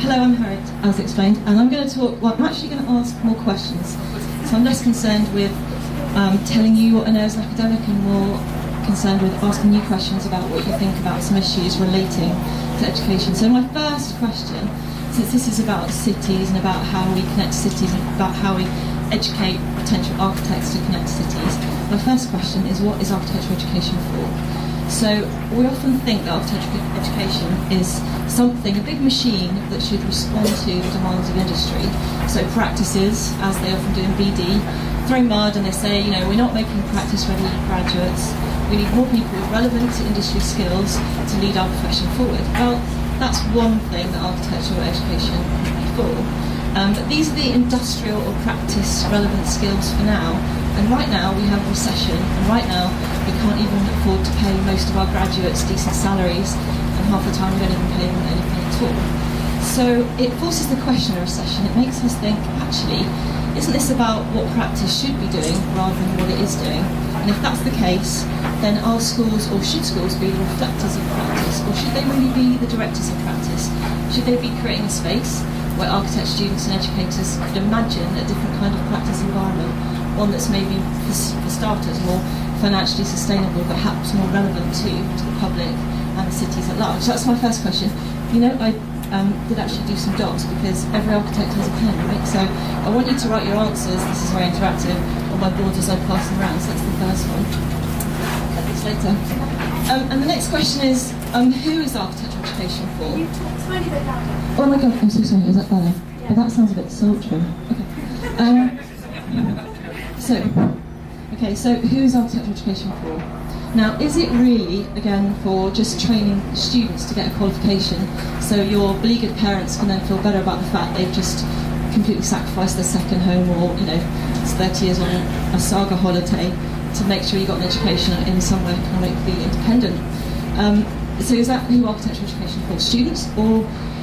Hello, I'm Harriet, as explained, and I'm going to talk, well, I'm actually going to ask more questions. So I'm less concerned with telling you what I know as an academic and more concerned with asking you questions about what you think about some issues relating to education. So my first question, since this is about cities and about how we connect cities and about how we educate potential architects to connect cities, my first question is, what is architectural education for? So we often think that architectural education is something, a big machine that should respond to the demands of industry. So practices, as they often do in BD, throw mud and they say, we're not making practice-ready graduates. We need more people relevant to industry skills to lead our profession forward. Well, that's one thing that architectural education can be for. But these are the industrial or practice-relevant skills for now. And right now we have a recession, and right now we can't even afford to pay most of our graduates decent salaries, and half the time we don't even pay them anything at all. So it forces the question of recession. It makes us think, actually, isn't this about what practice should be doing rather than what it is doing? And if that's the case, then are schools, or should schools be the reflectors of practice, or should they really be the directors of practice? Should they be creating a space where architect students and educators could imagine a different kind of practice environment, one that's maybe, for starters, more financially sustainable, but perhaps more relevant to the public and the cities at large? So that's my first question. I did actually do some docs, because every architect has a pen, right? So I want you to write your answers, this is very interactive, on my board as I pass them around, so that's the first one. At this later. And the next question is, who is architectural education for? You talk a tiny bit louder. Oh my god, I'm so sorry, is that better? Yeah. Oh, that sounds a bit sultry. Okay. So who is architectural education for? Now, is it really, again, for just training students to get a qualification, so your beleaguered parents can then feel better about the fact they've just completely sacrificed their second home, or, it's 30 years on a saga holiday to make sure you got an education in somewhere economically independent? So is that who architectural education is for? Students?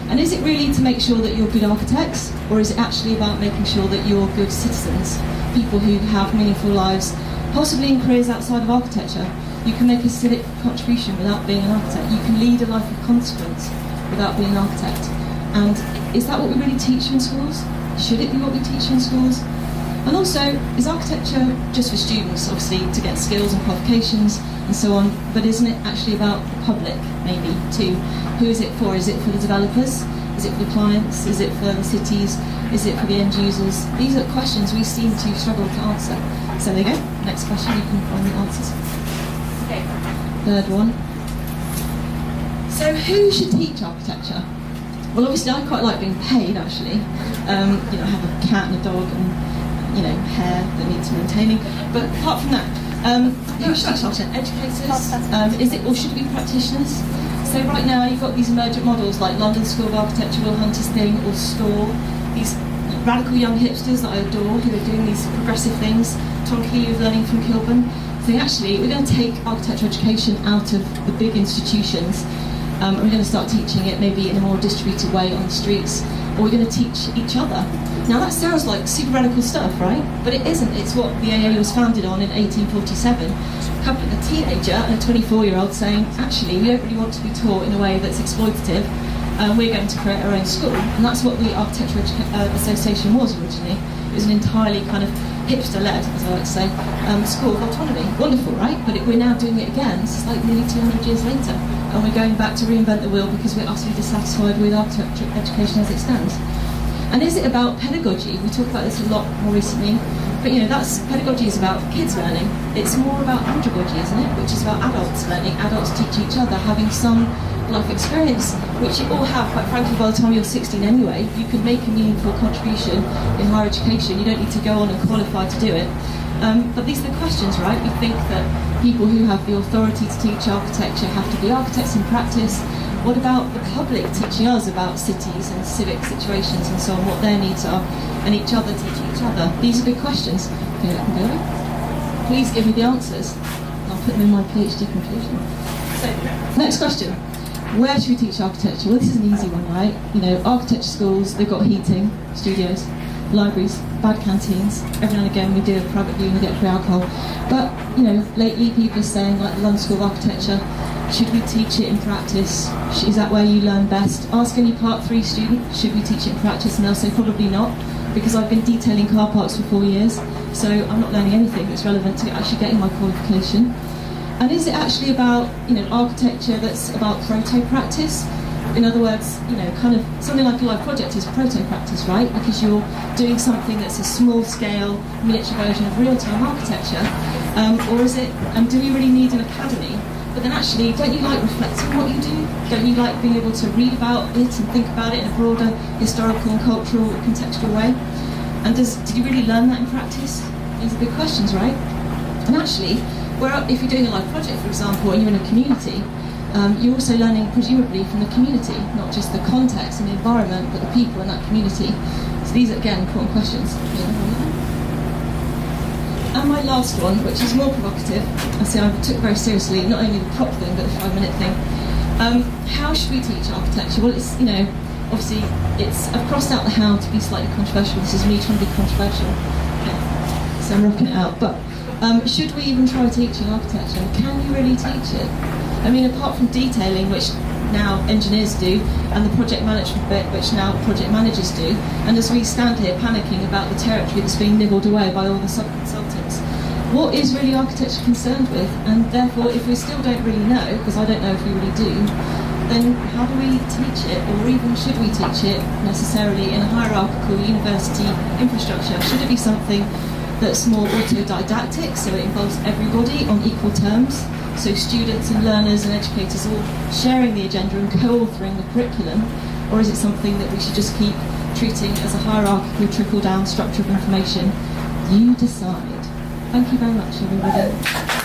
And is it really to make sure that you're good architects, or is it actually about making sure that you're good citizens, people who have meaningful lives, possibly in careers outside of architecture? You can make a civic contribution without being an architect. You can lead a life of consequence without being an architect. And is that what we really teach in schools? Should it be what we teach in schools? And also, is architecture just for students, obviously, to get skills and qualifications and so on, but isn't it actually about the public, maybe, too? Who is it for? Is it for the developers? Is it for the clients? Is it for the cities? Is it for the end users? These are questions we seem to struggle to answer. So there you go. Next question, you can find the answers. Okay. Third one. So who should teach architecture? Well, obviously I quite like being paid, actually. I have a cat and a dog and, hair that needs maintaining. But apart from that, who should teach architecture? Educators? Is it, or should it be practitioners? So right now you've got these emergent models like London School of Architecture, Will Hunter's thing, or STORE, these radical young hipsters that I adore who are doing these progressive things. Tom Key is learning from Kilburn. So actually, we're going to take architecture education out of the big institutions, and we're going to start teaching it maybe in a more distributed way on the streets, or we're going to teach each other. Now that sounds like super radical stuff, right? But it isn't. It's what the AA was founded on in 1847. A teenager and a 24-year-old saying, actually, we don't really want to be taught in a way that's exploitative. We're going to create our own school. And that's what the Architectural Association was originally. It was an entirely kind of hipster-led, as I like to say, school of autonomy. Wonderful, right? But we're now doing it again. This is like nearly 200 years later. And we're going back to reinvent the wheel because we're utterly dissatisfied with architecture education as it stands. And is it about pedagogy? We talk about this a lot more recently. But pedagogy is about kids learning. It's more about andragogy, isn't it? Which is about adults learning. Adults teach each other, having some life experience, which you all have, quite frankly, by the time you're 16 anyway. You can make a meaningful contribution in higher education. You don't need to go on and qualify to do it. But these are the questions, right? We think that people who have the authority to teach architecture have to be architects in practice. What about the public teaching us about cities and civic situations and so on, what their needs are, and each other teaching each other? These are big questions. Okay, that can go. Please give me the answers. I'll put them in my PhD conclusion. So, next question. Where should we teach architecture? Well, this is an easy one, right? Architecture schools, they've got heating, studios, libraries, bad canteens. Every now and again we do a private viewing, we get free alcohol. But, lately people are saying, like the London School of Architecture, Should we teach it in practice? Is that where you learn best? Ask any Part 3 student, should we teach it in practice? And they'll say probably not, because I've been detailing car parks for 4 years, so I'm not learning anything that's relevant to actually getting my qualification. And is it actually about, architecture that's about proto-practice? In other words, kind of something like a live project is proto-practice, right? Because you're doing something that's a small-scale, miniature version of real-time architecture. Or is it, do we really need an academy? But then actually, don't you like reflecting what you do? Don't you like being able to read about it and think about it in a broader historical and cultural, contextual way? And did you really learn that in practice? These are big questions, right? And actually, if you're doing a live project, for example, and you're in a community, you're also learning presumably from the community, not just the context and the environment, but the people in that community. So these are, again, important questions. And my last one, which is more provocative, I took very seriously not only the prop thing, but the 5-minute thing. How should we teach architecture? Well, it's, obviously, I've crossed out the how to be slightly controversial. This is me trying to be controversial. Okay. So I'm rocking it out. But should we even try teaching architecture? Can you really teach it? I mean, apart from detailing, which now engineers do, and the project management bit, which now project managers do, and as we stand here panicking about the territory that's being nibbled away by all the sub-consultants, what is really architecture concerned with? And therefore, if we still don't really know, because I don't know if we really do, then how do we teach it, or even should we teach it necessarily in a hierarchical university infrastructure? Should it be something that's more autodidactic, so it involves everybody on equal terms? So students and learners and educators all sharing the agenda and co-authoring the curriculum, or is it something that we should just keep treating as a hierarchical trickle-down structure of information? You decide. Thank you very much, everybody.